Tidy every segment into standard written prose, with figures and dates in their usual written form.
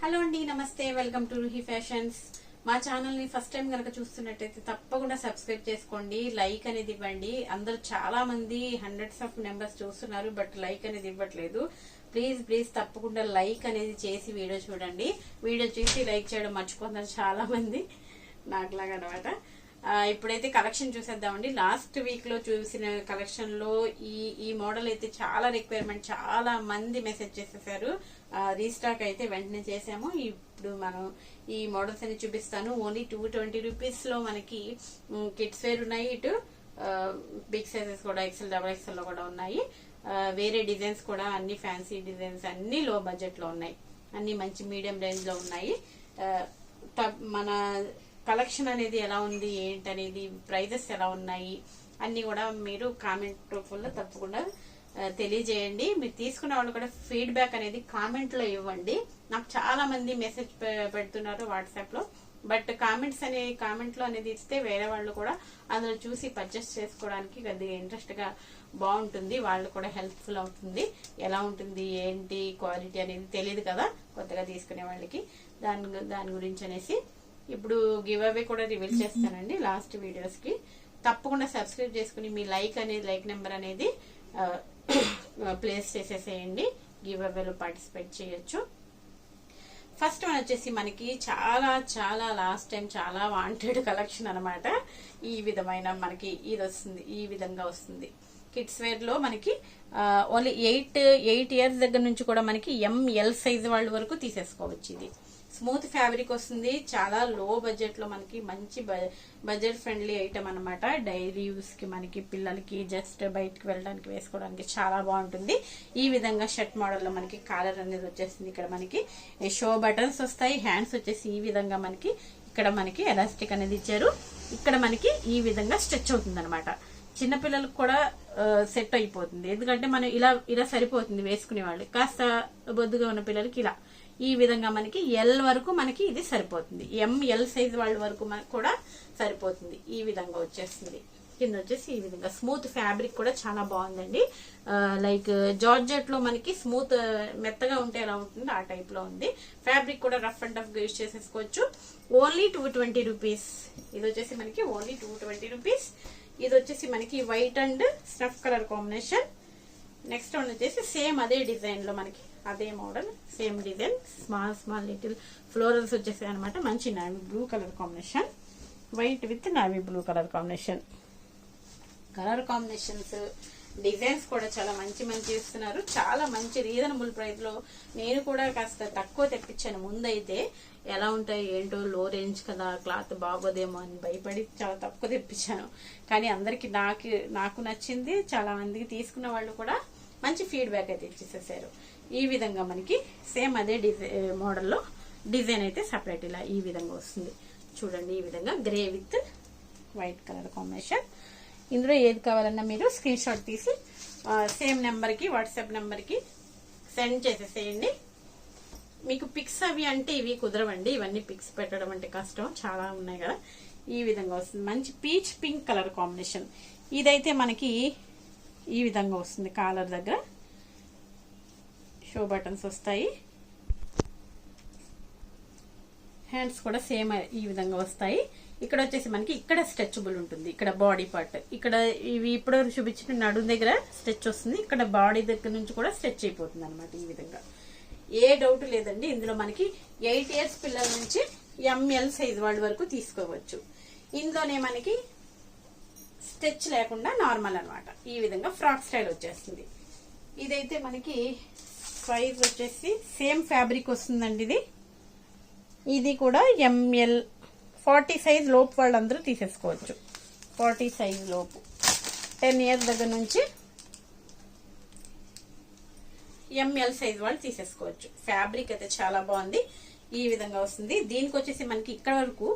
Hello అండి, నమస్తే. Welcome to Ruhi fashions. మా ఛానల్ ని ఫస్ట్ టైం కనుక చూస్తున్నట్టయితే తప్పకుండా సబ్స్క్రైబ్ చేసుకోండి, లైక్ అనేది ఇవ్వండి. అందరూ చాలా మంది హండ్రెడ్స్ ఆఫ్ మెంబర్స్ చూస్తున్నారు, బట్ లైక్ అనేది ఇవ్వట్లేదు. ప్లీజ్ తప్పకుండా లైక్ అనేది చేసి వీడియో చూడండి. వీడియో చూసి లైక్ చేయడం మర్చిపోతున్నారు చాలా మంది, నాకులాగా అనమాట. ఇప్పుడైతే కలెక్షన్ చూసేద్దామండి. లాస్ట్ వీక్ లో చూసిన కలెక్షన్ లో ఈ మోడల్ అయితే చాలా రిక్వైర్మెంట్, చాలా మంది మెసేజ్ చేసేసారు. రీస్టాక్ అయితే వెంటనే చేసాము. ఇప్పుడు మనం ఈ మోడల్స్ అన్ని చూపిస్తాను. ఓన్లీ 220 రూపీస్ లో మనకి కిడ్స్ వేర్ ఉన్నాయి. ఇటు బిగ్ సైజెస్ కూడా ఎక్సెల్, డబల్ ఎక్సెల్ లో కూడా ఉన్నాయి. వేరే డిజైన్స్ కూడా అన్ని ఫ్యాన్సీ డిజైన్స్ అన్ని లో బడ్జెట్ లో ఉన్నాయి. అన్ని మంచి మీడియం రేంజ్ లో ఉన్నాయి. మన కలెక్షన్ అనేది ఎలా ఉంది, ఏంటనేది, ప్రైజెస్ ఎలా ఉన్నాయి అన్ని కూడా మీరు కామెంట్ రూపంలో తప్పకుండా తెలియజేయండి. మీరు తీసుకున్న వాళ్ళు కూడా ఫీడ్బ్యాక్ అనేది కామెంట్ లో ఇవ్వండి. నాకు చాలా మంది మెసేజ్ పెడుతున్నారు వాట్సాప్ లో, బట్ కామెంట్ లో అనేది ఇస్తే వేరే వాళ్ళు కూడా అందులో చూసి పర్చేస్ చేసుకోవడానికి కొద్దిగా ఇంట్రెస్ట్ గా బాగుంటుంది. వాళ్ళు కూడా హెల్ప్ఫుల్ అవుతుంది. ఎలా ఉంటుంది, ఏంటి క్వాలిటీ అనేది తెలియదు కదా కొత్తగా తీసుకునే వాళ్ళకి. దాని గురించి అనేసి ఇప్పుడు గివ్ అవే కూడా రివీల్ చేస్తానండి లాస్ట్ వీడియోస్ కి. తప్పకుండా సబ్స్క్రైబ్ చేసుకుని మీ లైక్ నెంబర్ అనేది ప్లేస్ చేసేసేయండి. గివ్ అవేలో పార్టిసిపేట్ చేయొచ్చు. ఫస్ట్ వన్ వచ్చేసి మనకి చాలా లాస్ట్ టైం చాలా వాంటెడ్ కలెక్షన్ అనమాట. ఈ విధమైన మనకి ఇది వస్తుంది, ఈ విధంగా వస్తుంది. కిడ్స్ వేర్ లో మనకి ఓన్లీ 8 ఇయర్స్ దగ్గర నుంచి కూడా మనకి ఎంఎల్ సైజ్ వాళ్ళ వరకు తీసేసుకోవచ్చు. ఇది స్మూత్ ఫ్యాబ్రిక్ వస్తుంది. చాలా లో బడ్జెట్ లో మనకి మంచి బడ్జెట్ ఫ్రెండ్లీ ఐటమ్ అనమాట. డైలీ యూస్ కి మనకి పిల్లలకి జస్ట్ బయటకు వెళ్ళడానికి వేసుకోవడానికి చాలా బాగుంటుంది. ఈ విధంగా షర్ట్ మోడల్ లో మనకి కాలర్ అనేది వచ్చేసింది. ఇక్కడ మనకి షో బటన్స్ వస్తాయి. హ్యాండ్స్ వచ్చేసి ఈ విధంగా మనకి ఇక్కడ మనకి ఎలాస్టిక్ అనేది ఇచ్చారు. ఇక్కడ మనకి ఈ విధంగా స్ట్రెచ్ అవుతుంది అనమాట. చిన్నపిల్లలకు కూడా సెట్ అయిపోతుంది, ఎందుకంటే మనం ఇలా సరిపోతుంది వేసుకునే వాళ్ళు. కాస్త బొద్దుగా ఉన్న పిల్లలకి ఇలా ఈ విధంగా మనకి ఎల్ వరకు మనకి ఇది సరిపోతుంది. ఎంఎల్ సైజ్ వాళ్ళ వరకు కూడా సరిపోతుంది. ఈ విధంగా వచ్చేస్తుంది. కింద వచ్చేసి ఈ విధంగా స్మూత్ ఫ్యాబ్రిక్ కూడా చాలా బాగుందండి. లైక్ జార్జెట్ లో మనకి స్మూత్ మెత్తగా ఉంటే ఎలా ఉంటుందో ఆ టైప్ లో ఉంది. ఫ్యాబ్రిక్ కూడా రఫ్ అండ్ టఫ్ గా యూజ్ చేసేసుకోవచ్చు. Only 220 rupees. ఇది వచ్చేసి మనకి ఓన్లీ 220 రూపీస్. ఇది వచ్చేసి మనకి white and snuff colour combination. Next one వచ్చేసి సేమ్ అదే డిజైన్ లో మనకి అదే model, same design, small little florals వచ్చేసాయి అనమాట. మంచి navy blue colour combination, white with navy blue colour combination. Colour combinations, designs కూడా చాలా మంచి ఇస్తున్నారు. చాలా మంచి రీజనబుల్ ప్రైస్ లో. నేను కూడా కాస్త తక్కువ తెప్పించాను ముందైతే. ఎలా ఉంటాయి ఏంటో, లో రేంజ్ కదా, క్లాత్ బాగోదేమో అని భయపడి చాలా తక్కువ తెప్పించాను. కానీ అందరికి నాకు నచ్చింది. చాలా మందికి తీసుకున్న వాళ్ళు కూడా మంచి ఫీడ్బ్యాక్ అయితే ఇచ్చేసేసారు. ఈ విధంగా మనకి సేమ్ అదే మోడల్లో డిజైన్ అయితే సపరేట్ ఇలా ఈ విధంగా వస్తుంది. చూడండి, ఈ విధంగా grey with white colour combination. ఇందులో ఏది కావాలన్నా మీరు స్క్రీన్ షాట్ తీసి సేమ్ నెంబర్కి, వాట్సాప్ నెంబర్కి సెండ్ చేసేసేయండి. మీకు పిక్స్ అవి అంటే ఇవి కుదరవండి. ఇవన్నీ పిక్స్ పెట్టడం అంటే కష్టం, చాలా ఉన్నాయి కదా. ఈ విధంగా వస్తుంది. మంచి పీచ్ పింక్ కలర్ కాంబినేషన్. ఇదైతే మనకి ఈ విధంగా వస్తుంది. కాలర్ దగ్గర షో బటన్స్ వస్తాయి. హ్యాండ్స్ కూడా సేమ్ ఈ విధంగా వస్తాయి. ఇక్కడ వచ్చేసి మనకి ఇక్కడ స్ట్రెచబుల్ ఉంటుంది. ఇక్కడ బాడీ పార్ట్, ఇక్కడ ఇవి ఇప్పుడు చూపించిన నడుము దగ్గర స్ట్రెచ్ వస్తుంది. ఇక్కడ బాడీ దగ్గర నుంచి కూడా స్ట్రెచ్ అయిపోతుంది అనమాట. ఈ విధంగా ఏ డౌట్ లేదండి. ఇందులో మనకి 8 ఇయర్స్ పిల్లల నుంచి ఎంఎల్ సైజ్ వాళ్ళ వరకు తీసుకోవచ్చు. ఇందులోనే మనకి స్ట్రెచ్ లేకుండా నార్మల్ అనమాట. ఈ విధంగా ఫ్రాక్ స్టైల్ వచ్చేస్తుంది. ఇదైతే మనకి సైజ్ వచ్చేసి సేమ్ ఫ్యాబ్రిక్ వస్తుందండి. ఇది కూడా ఎంఎల్ 40 సైజ్ లోపు వాళ్ళందరూ తీసేసుకోవచ్చు. 40 సైజ్ లోపు 10 ఇయర్స్ దగ్గర నుంచి ఎంఎల్ సైజ్ వాళ్ళు తీసేసుకోవచ్చు. ఫ్యాబ్రిక్ అయితే చాలా బాగుంది. ఈ విధంగా వస్తుంది. దీనికి వచ్చేసి మనకి ఇక్కడ వరకు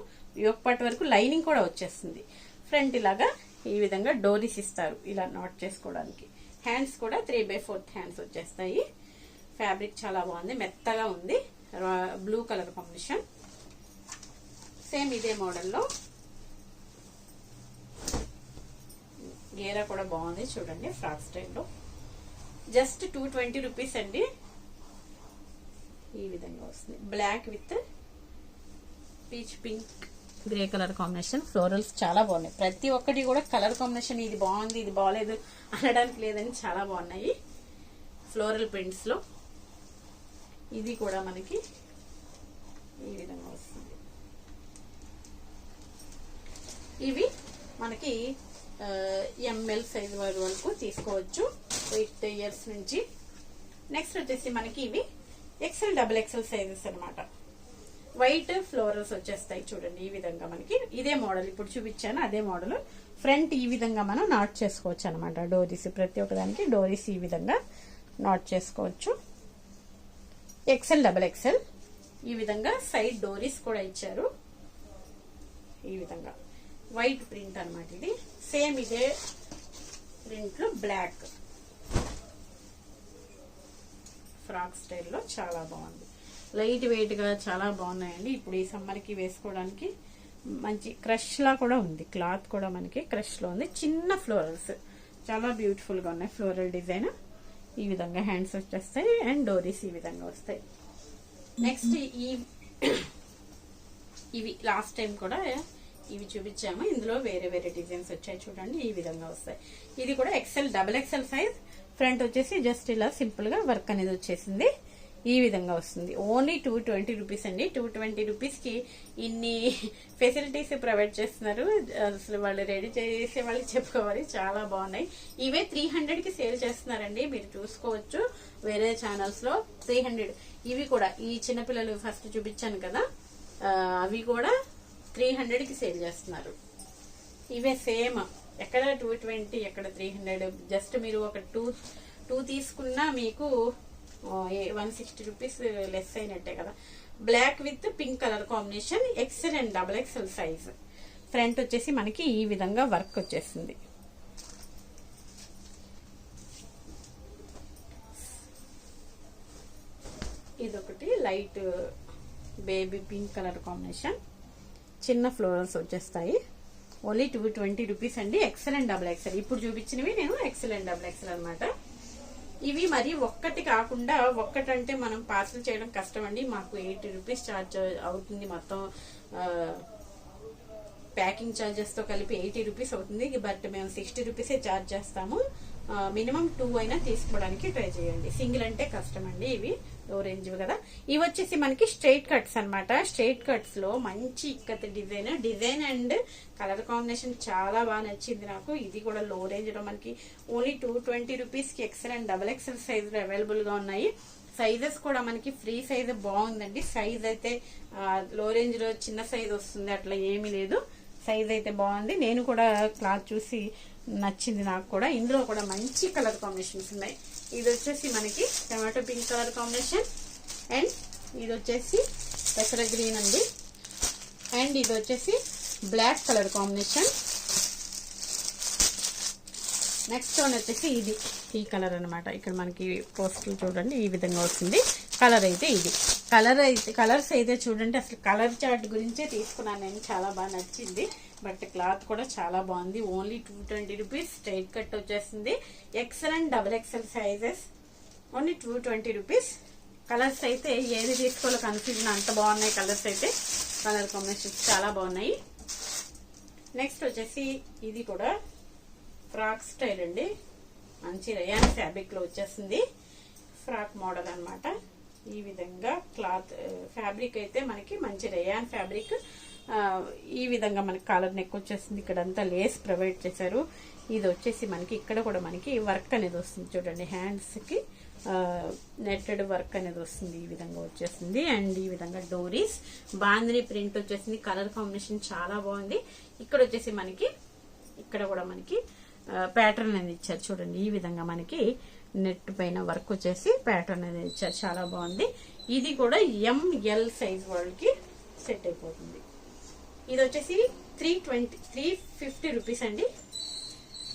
యోగపాటి వరకు లైనింగ్ కూడా వచ్చేస్తుంది. ఫ్రంట్ ఇలాగా ఈ విధంగా డోరీస్ ఇస్తారు ఇలా నాట్ చేసుకోవడానికి. హ్యాండ్స్ కూడా 3/4 హ్యాండ్స్ వచ్చేస్తాయి. ఫ్యాబ్రిక్ చాలా బాగుంది, మెత్తగా ఉంది. Blue colour combination. సేమ్ ఇదే మోడల్లో గేరా కూడా బాగుంది. చూడండి, ఫ్రాక్ స్టైల్లో. జస్ట్ 220 రూపీస్ అండి. ఈ విధంగా వస్తుంది. Black with peach pink grey colour combination. Florals చాలా బాగున్నాయి. ప్రతి ఒక్కటి కూడా కలర్ కాంబినేషన్ ఇది బాగుంది ఇది బాగలేదు అనడానికి లేదని చాలా బాగున్నాయి. ఫ్లోరల్ ప్రింట్స్ లో ఇది కూడా మనకి ఈ విధంగా వస్తుంది. ఇవి మనకి ఎంఎల్ సైజ్ వరకు తీసుకోవచ్చు 8 ఇయర్స్ నుంచి. నెక్స్ట్ వచ్చేసి మనకి ఇవి ఎక్సెల్ డబుల్ ఎక్సెల్ సైజెస్ అనమాట. వైట్ ఫ్లోరల్స్ వచ్చేస్తాయి చూడండి. ఈ విధంగా మనకి ఇదే మోడల్ ఇప్పుడు చూపించాను అదే మోడల్. ఫ్రంట్ ఈ విధంగా మనం నాట్ చేసుకోవచ్చు అనమాట. డోరీస్ ప్రతి ఒక్కదానికి డోరీస్ ఈ విధంగా నాట్ చేసుకోవచ్చు. ఎక్సెల్ డబుల్ ఎక్సెల్ ఈ విధంగా సైడ్ డోరీస్ కూడా ఇచ్చారు. ఈ విధంగా వైట్ ప్రింట్ అనమాట. ఇది సేమ్ ఇదే ప్రింట్ లో బ్లాక్ ఫ్రాక్ స్టైల్లో చాలా బాగుంది. లైట్ వెయిట్ గా చాలా బాగున్నాయండి. ఇప్పుడు ఈ సమ్మర్ కి వేసుకోవడానికి మంచి క్రష్ లా కూడా ఉంది. క్లాత్ కూడా మనకి క్రష్ లో ఉంది. చిన్న ఫ్లోరల్స్ చాలా బ్యూటిఫుల్ గా ఉన్నాయి. ఫ్లోరల్ డిజైన్ ఈ విధంగా హ్యాండ్స్ వచ్చేస్తాయి అండ్ డోరీస్ ఈ విధంగా వస్తాయి. నెక్స్ట్ ఇవి లాస్ట్ టైం కూడా ఇవి చూపించాము. ఇందులో వేరే వేరే డిజైన్స్ వచ్చాయి చూడండి. ఈ విధంగా వస్తాయి. ఇది కూడా XL double XL size. Front వచ్చేసి జస్ట్ ఇలా సింపుల్ గా వర్క్ అనేది వచ్చేసింది. ఈ విధంగా వస్తుంది. ఓన్లీ 220 రూపీస్ అండి. 220 రూపీస్ కి ఇన్ని ఫెసిలిటీస్ ప్రొవైడ్ చేస్తున్నారు. అసలు వాళ్ళు రెడీ చేసే వాళ్ళకి చెప్పుకోవాలి. చాలా బాగున్నాయి. ఇవే 300 కి సేల్ చేస్తున్నారండి. మీరు చూసుకోవచ్చు వేరే ఛానల్స్ లో 300. ఇవి కూడా ఈ చిన్నపిల్లలు ఫస్ట్ చూపించాను కదా అవి కూడా 300 కి సేల్ చేస్తున్నారు. ఇవే సేమ్ ఎక్కడ 220 ఎక్కడ 300. జస్ట్ మీరు ఒక టూ తీసుకున్నా మీకు 160 రూపీస్ లెస్ అయినట్టే కదా. Black with pink colour combination XL and double XL size. Front వచ్చేసి మనకి ఈ విధంగా వర్క్ వచ్చేసింది. ఇదొకటి light baby pink colour combination. చిన్న ఫ్లోరల్స్ వచ్చేస్తాయి. ఓన్లీ 220 రూపీస్ అండి. XL and double XL. ఇప్పుడు చూపించినవి నేను ఎక్సెల్ అండ్ డబుల్ ఎక్సెల్ అనమాట. ఇవి మరి ఒక్కటి కాకుండా ఒక్కటంటే మనం పార్సల్ చేయడం కష్టం అండి. మాకు 80 రూపీస్ ఛార్జ్ అవుతుంది. మొత్తం ప్యాకింగ్ ఛార్జెస్ తో కలిపి 80 రూపీస్ అవుతుంది. బట్ మేము 60 రూపీసే ఛార్జ్ చేస్తాము. మినిమం 2 అయినా తీసుకోవడానికి ట్రై చేయండి. సింగిల్ అంటే కష్టం అండి. ఇవి లో రేంజ్ కదా. ఇవి వచ్చేసి మనకి స్ట్రైట్ కట్స్ అనమాట. స్ట్రైట్ కట్స్ లో మంచి ఇక్కత డిజైన్ అండ్ కలర్ కాంబినేషన్ చాలా బాగా నచ్చింది నాకు. ఇది కూడా లో రేంజ్ లో మనకి ఓన్లీ 220 రూపీస్ కి XL and double XL size available గా ఉన్నాయి. సైజెస్ కూడా మనకి ఫ్రీ సైజ్ బాగుందండి. సైజ్ అయితే లో రేంజ్ లో చిన్న సైజ్ వస్తుంది అట్లా ఏమీ లేదు. సైజ్ అయితే బాగుంది. నేను కూడా క్లాత్ చూసి నచ్చింది నాకు కూడా. ఇందులో కూడా మంచి కలర్ కాంబినేషన్స్ ఉన్నాయి. ఇది వచ్చేసి మనకి tomato pink colour combination and ఇది వచ్చేసి పెసర గ్రీన్ అండి అండ్ ఇది వచ్చేసి black colour combination. Next one వచ్చేసి ఇది ఈ కలర్ అనమాట. ఇక్కడ మనకి పోస్టర్ చూడండి ఈ విధంగా వస్తుంది. కలర్ అయితే ఇది కలర్స్ అయితే చూడండి. అసలు కలర్ చార్ట్ గురించే తీసుకున్నాను నేను. చాలా బాగా నచ్చింది. బట్ క్లాత్ కూడా చాలా బాగుంది. Only 220 rupees. స్ట్రైట్ కట్ వచ్చేస్తుంది. XL and double XL sizes only 220 rupees. Colours అయితే ఏది తీసుకోవాలో కన్ఫ్యూజన్. అంత బాగున్నాయి కలర్స్ అయితే. కలర్ కాంబినేషన్స్ చాలా బాగున్నాయి. నెక్స్ట్ వచ్చేసి ఇది కూడా ఫ్రాక్ స్టైల్ అండి. మంచి రయాన్ ఫ్యాబ్రిక్ లో వచ్చేస్తుంది. ఫ్రాక్ మోడల్ అనమాట. ఈ విధంగా క్లాత్ ఫ్యాబ్రిక్ అయితే మనకి మంచి రయాన్ ఫ్యాబ్రిక్. ఈ విధంగా మనకి కాలర్ నెక్ వచ్చేస్తుంది. ఇక్కడ అంతా లేస్ ప్రొవైడ్ చేశారు. ఇది వచ్చేసి మనకి ఇక్కడ కూడా మనకి వర్క్ అనేది వస్తుంది చూడండి. హ్యాండ్స్ కి నెట్టెడ్ వర్క్ అనేది వస్తుంది. ఈ విధంగా వచ్చేస్తుంది. అండ్ ఈ విధంగా డోరీస్ బాందిని ప్రింట్ వచ్చేసింది. కలర్ కాంబినేషన్ చాలా బాగుంది. ఇక్కడ వచ్చేసి మనకి ఇక్కడ కూడా మనకి ప్యాటర్న్ అనేది ఇచ్చారు చూడండి. ఈ విధంగా మనకి నెట్ పైన వర్క్ వచ్చేసి ప్యాటర్న్ అనేది ఇచ్చారు. చాలా బాగుంది. ఇది కూడా ఎంఎల్ సైజ్ వాళ్ళకి సెట్ అయిపోతుంది. ఇది వచ్చేసి 350 రూపీస్ అండి.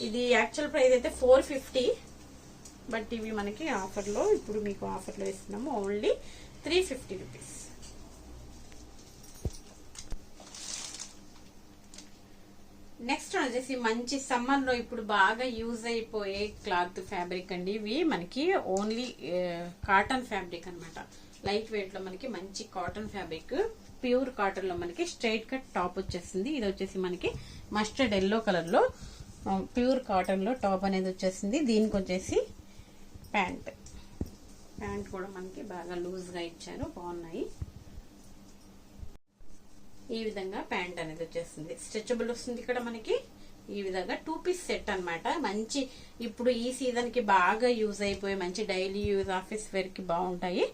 ఇది యాక్చువల్ ప్రైస్ అయితే 450. బట్ ఇవి మనకి ఆఫర్లో ఇప్పుడు మీకు ఆఫర్లో ఇస్తున్నాము. Only 350 rupees. నెక్స్ట్ వచ్చేసి మంచి సమ్మర్ లో ఇప్పుడు బాగా యూజ్ అయిపోయే క్లాత్ ఫ్యాబ్రిక్ అండి. ఇవి మనకి ఓన్లీ కాటన్ ఫ్యాబ్రిక్ అనమాట. లైట్ వెయిట్ లో మనకి మంచి కాటన్ ఫ్యాబ్రిక్, ప్యూర్ కాటన్ లో మనకి స్ట్రైట్ కట్ టాప్ వచ్చేసింది. ఇది వచ్చేసి మనకి మస్టర్డ్ ఎల్లో కలర్ లో ప్యూర్ కాటన్ లో టాప్ అనేది వచ్చేసింది. దీనికి వచ్చేసి ప్యాంట్ కూడా మనకి బాగా లూజ్ గా ఇచ్చారు, బాగున్నాయి. ఈ విధంగా ప్యాంట్ అనేది వచ్చేస్తుంది, స్ట్రెచబుల్ వస్తుంది. ఇక్కడ మనకి ఈ విధంగా 2 పీస్ సెట్ అన్నమాట. మంచి ఇప్పుడు ఈ సీజన్ కి బాగా యూజ్ అయిపోయి మంచి డైలీ యూజ్ ఆఫీస్ వేర్ కి బాగుంటాయి.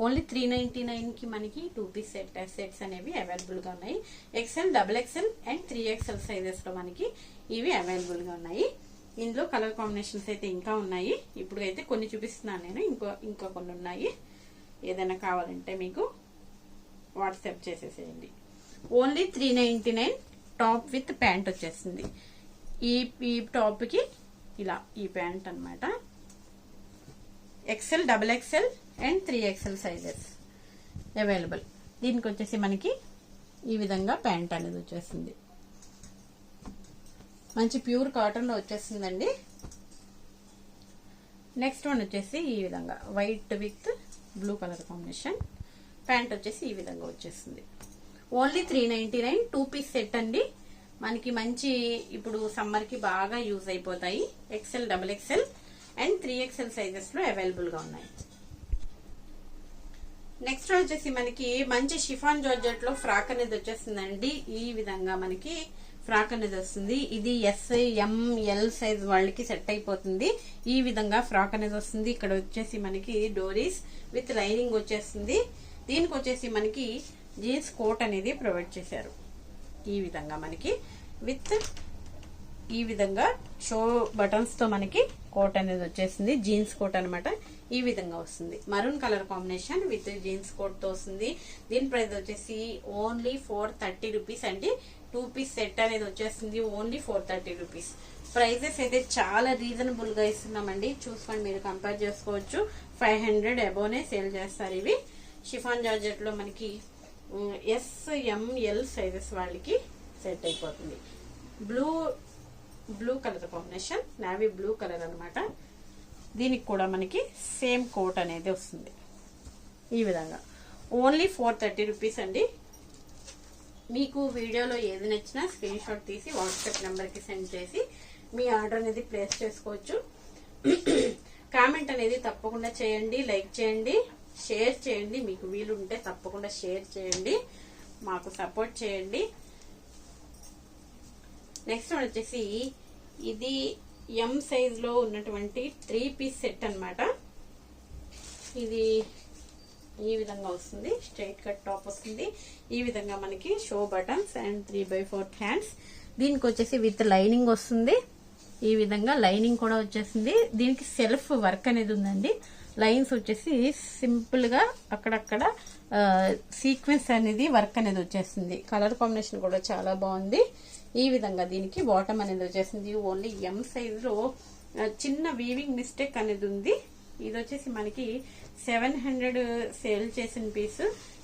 ఓన్లీ 399 కి మనకి 2 పీస్ సెట్స్ అనేవి అవైలబుల్ గా ఉన్నాయి. XL, XXL and 3XL sizes లో మనకి ఇవి అవైలబుల్ గా ఉన్నాయి. ఇందులో కలర్ కాంబినేషన్స్ అయితే ఇంకా ఉన్నాయి. ఇప్పుడు అయితే కొన్ని చూపిస్తున్నాను నేను, ఇంకా కొన్ని ఉన్నాయి. ఏదైనా కావాలంటే మీకు వాట్సాప్ చేసేసేయండి. ఓన్లీ 399 టాప్ విత్ ప్యాంట్ వచ్చేస్తుంది. ఈ టాప్ కి ఇలా ఈ ప్యాంట్ అన్నమాట. XL, XXL and 3XL sizes available. దీనికి వచ్చేసి మనకి ఈ విధంగా ప్యాంట్ అనేది వచ్చేస్తుంది. మంచి ప్యూర్ కాటన్ లో వచ్చేసిందండి. నెక్స్ట్ వన్ వచ్చేసి ఈ విధంగా white with blue colour combination. Pant వచ్చేసి ఈ విధంగా వచ్చేస్తుంది. ఓన్లీ 399 2 పీస్ సెట్ అండి. మనకి మంచి ఇప్పుడు సమ్మర్ కి బాగా యూజ్ అయిపోతాయి. XL, XXL and 3XL sizes లో అవైలబుల్ గా ఉన్నాయి. నెక్స్ట్ వచ్చేసి మనకి మంచి షిఫాన్ జార్జెట్ లో ఫ్రాక్ అనేది వచ్చేస్తుందండి. ఈ విధంగా మనకి ఫ్రాక్ అనేది వస్తుంది. ఇది SML సైజ్ వాళ్ళకి సెట్ అయిపోతుంది. ఈ విధంగా ఫ్రాక్ అనేది వస్తుంది. ఇక్కడ వచ్చేసి మనకి డోరీస్ విత్ లైనింగ్ వచ్చేస్తుంది. దీనికి వచ్చేసి మనకి జీన్స్ కోట్ అనేది ప్రొవైడ్ చేశారు. ఈ విధంగా మనకి విత్ ఈ విధంగా షో బటన్స్ తో మనకి కోట్ అనేది వచ్చేసింది. జీన్స్ కోట్ అనమాట. ఈ విధంగా వస్తుంది. Maroon colour combination with jeans coat తో వస్తుంది. దీని ప్రైస్ వచ్చేసి ఓన్లీ 430 రూపీస్ అండి. 2 పీస్ సెట్ అనేది వచ్చేస్తుంది. Only 430 rupees. ప్రైజెస్ అయితే చాలా రీజనబుల్ గా ఇస్తున్నామండి. చూసుకొని మీరు కంపేర్ చేసుకోవచ్చు. 500 అబోనే సేల్ చేస్తారు ఇవి. షిఫాన్ జార్జెట్ లో మనకి SML సైజెస్ వాళ్ళకి సెట్ అయిపోతుంది. Blue colour combination, navy blue colour అనమాట. దీనికి కూడా మనకి సేమ్ కోట్ అనేది వస్తుంది. ఈ విధంగా ఓన్లీ 430 రూపీస్ అండి. మీకు వీడియోలో ఏది నచ్చినా స్క్రీన్ షాట్ తీసి వాట్సాప్ నెంబర్ కి సెండ్ చేసి మీ ఆర్డర్ అనేది ప్లేస్ చేసుకోవచ్చు. కామెంట్ అనేది తప్పకుండా చేయండి, లైక్ చేయండి, షేర్ చేయండి. మీకు వీలుంటే తప్పకుండా షేర్ చేయండి, మాకు సపోర్ట్ చేయండి. నెక్స్ట్ వచ్చేసి ఇది M సైజ్ లో ఉన్నటువంటి 3 పీస్ సెట్ అన్నమాట. ఇది ఈ విధంగా వస్తుంది. స్ట్రైట్ కట్ టాప్ వస్తుంది. ఈ విధంగా మనకి షో బటన్స్ అండ్ 3/4 హ్యాండ్స్. దీనికి వచ్చేసి విత్ లైనింగ్ వస్తుంది. ఈ విధంగా లైనింగ్ కూడా వచ్చేసింది. దీనికి సెల్ఫ్ వర్క్ అనేది ఉందండి. లైన్స్ వచ్చేసి సింపుల్ గా అక్కడక్కడ సీక్వెన్స్ అనేది వర్క్ అనేది వచ్చేసింది. కలర్ కాంబినేషన్ కూడా చాలా బాగుంది. ఈ విధంగా దీనికి బాటమ్ అనేది వచ్చేసింది. ఓన్లీ M సైజ్ లో చిన్న వీవింగ్ మిస్టేక్ అనేది ఉంది. ఇది వచ్చేసి మనకి 700 సేల్ చేసిన పీస్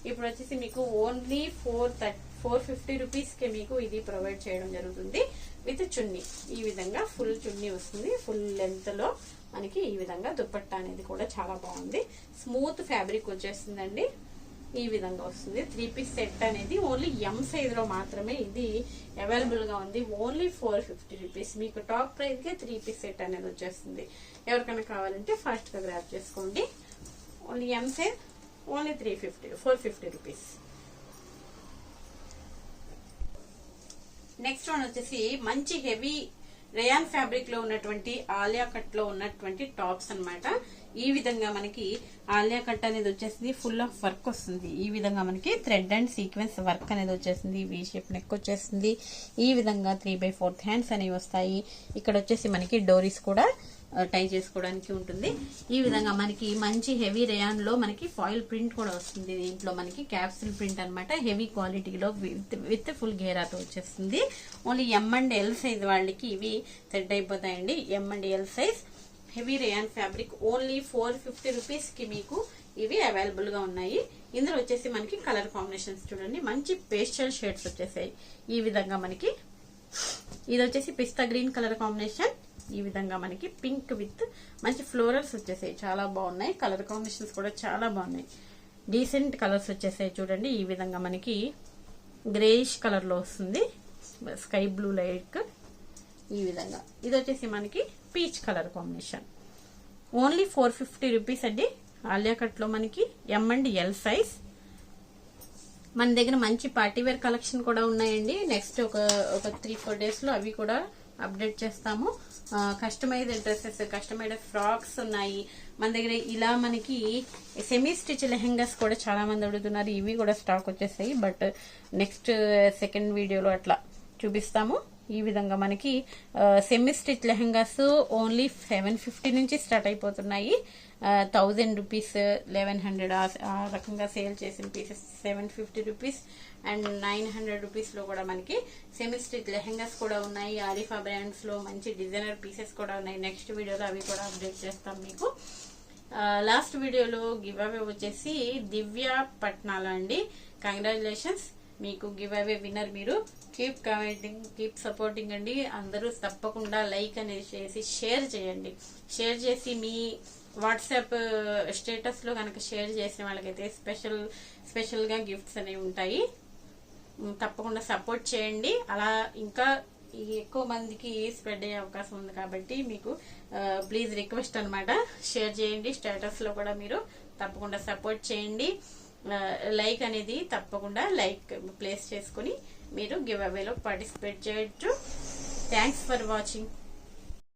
ఇప్పుడు వచ్చేసి మీకు ఓన్లీ 450 రూపీస్ కి మీకు ఇది ప్రొవైడ్ చేయడం జరుగుతుంది. విత్ చున్నీ ఈ విధంగా ఫుల్ చున్నీ వస్తుంది. ఫుల్ లెంత్ లో మనకి ఈ విధంగా దుపట్టా అనేది కూడా చాలా బాగుంది. స్మూత్ ఫ్యాబ్రిక్ వచ్చేస్తుందండి. ఈ విధంగా వస్తుంది. 3 పీస్ సెట్ అనేది ఓన్లీ M సైజ్ లో మాత్రమే ఇది అవైలబుల్ గా ఉంది. Only 450 rupees. మీకు టాప్ ప్రైస్ కే 3 పీస్ సెట్ అనేది వచ్చేస్తుంది. ఎవరికైనా కావాలంటే ఫాస్ట్ గా గ్రాబ్ చేసుకోండి. Only M size only 450 rupees. Next one వచ్చేసి మంచి హెవీ రేయాన్ ఫ్యాబ్రిక్ లో ఉన్నటువంటి ఆలియా కట్ లో ఉన్నటువంటి టాప్స్ అన్నమాట. ఈ విధంగా మనకి ఆలియా కట్ అనేది వచ్చేసింది. ఫుల్ ఆఫ్ వర్క్ వస్తుంది. ఈ విధంగా మనకి థ్రెడ్ అండ్ సీక్వెన్స్ వర్క్ అనేది వచ్చేసింది. వీ షేప్ నెక్ వచ్చేసింది. ఈ విధంగా 3/4 హ్యాండ్స్ అనేవి వస్తాయి. ఇక్కడ వచ్చేసి మనకి డోరీస్ కూడా టై చేసుకోవడానికి ఉంటుంది. ఈ విధంగా మనకి మంచి హెవీ రేయాన్ లో మనకి ఫాయిల్ ప్రింట్ కూడా వస్తుంది. దీంట్లో మనకి క్యాప్సూల్ ప్రింట్ అన్నమాట. హెవీ క్వాలిటీలో విత్ ఫుల్ గేరాతో వచ్చేస్తుంది. Only M and L size వాళ్ళకి ఇవి సెట్ అయిపోతాయండి. M and L size heavy rayon fabric only 450 rupees కి మీకు ఇవి అవైలబుల్ గా ఉన్నాయి. ఇందులో వచ్చేసి మనకి కలర్ కాంబినేషన్స్ చూడండి. మంచి పేస్టల్ షేడ్స్ వచ్చేసాయి. ఈ విధంగా మనకి ఇది వచ్చేసి పిస్తా గ్రీన్ కలర్ కాంబినేషన్. ఈ విధంగా మనకి పింక్ విత్ మంచి ఫ్లోరల్స్ వచ్చేసాయి. చాలా బాగున్నాయి. కలర్ కాంబినేషన్స్ కూడా చాలా బాగున్నాయి. డీసెంట్ కలర్స్ వచ్చేసాయి చూడండి. ఈ విధంగా మనకి గ్రేయిష్ కలర్ లో వస్తుంది, స్కై బ్లూ లైట్. ఈ విధంగా ఇది వచ్చేసి మనకి peach colour combination. Only 450 rupees అండి. ఆలియా కట్ లో మనకి M అండ్ L సైజ్. మన దగ్గర మంచి పార్టీవేర్ కలెక్షన్ కూడా ఉన్నాయండి. నెక్స్ట్ ఒక 3-4 డేస్ లో అవి కూడా అప్డేట్ చేస్తాము. కస్టమైజ్ డ్రెస్సెస్, కస్టమైజ్డ్ ఫ్రాక్స్ ఉన్నాయి మన దగ్గర. ఇలా మనకి సెమీ స్టిచ్ లెహెంగాస్ కూడా చాలా మంది అడుగుతున్నారు. ఇవి కూడా స్టాక్ వచ్చేసాయి, బట్ నెక్స్ట్ సెకండ్ వీడియోలో అట్లా చూపిస్తాము. ఈ విధంగా మనకి సెమీ స్టిచ్ లెహెంగాస్ ఓన్లీ 750 నుంచి స్టార్ట్ అయిపోతున్నాయి. 1000 రూపీస్, 1100 ఆ రకంగా సేల్ చేసిన పీసెస్ 750 రూపీస్ అండ్ 900 రూపీస్ లో కూడా మనకి సెమీ స్టిచ్ లెహెంగాస్ కూడా ఉన్నాయి. ఆరిఫా బ్రాండ్స్ లో మంచి డిజైనర్ పీసెస్ కూడా ఉన్నాయి. నెక్స్ట్ వీడియోలో అవి కూడా అప్డేట్ చేస్తాం మీకు. లాస్ట్ వీడియోలో గివ్ అవే వచ్చేసి దివ్య పట్నాల అండి. కంగ్రాచులేషన్స్, మీకు గివ్ అవే విన్నర్. మీరు కీప్ కామెంటింగ్, కీప్ సపోర్టింగ్ అండి. అందరూ తప్పకుండా లైక్ అనేది చేసి షేర్ చేయండి. షేర్ చేసి మీ వాట్సాప్ స్టేటస్ లో కనుక షేర్ చేసిన వాళ్ళకైతే స్పెషల్ గా గిఫ్ట్స్ అనేవి ఉంటాయి. తప్పకుండా సపోర్ట్ చేయండి. అలా ఇంకా ఎక్కువ మందికి స్ప్రెడ్ అయ్యే అవకాశం ఉంది కాబట్టి మీకు ప్లీజ్ రిక్వెస్ట్ అన్నమాట, షేర్ చేయండి. స్టేటస్ లో కూడా మీరు తప్పకుండా సపోర్ట్ చేయండి. లైక్ అనేది తప్పకుండా లైక్ ప్లేస్ చేసుకుని మీరు గివ్ అవేలో పార్టిసిపేట్ చేయొచ్చు. Thanks for watching.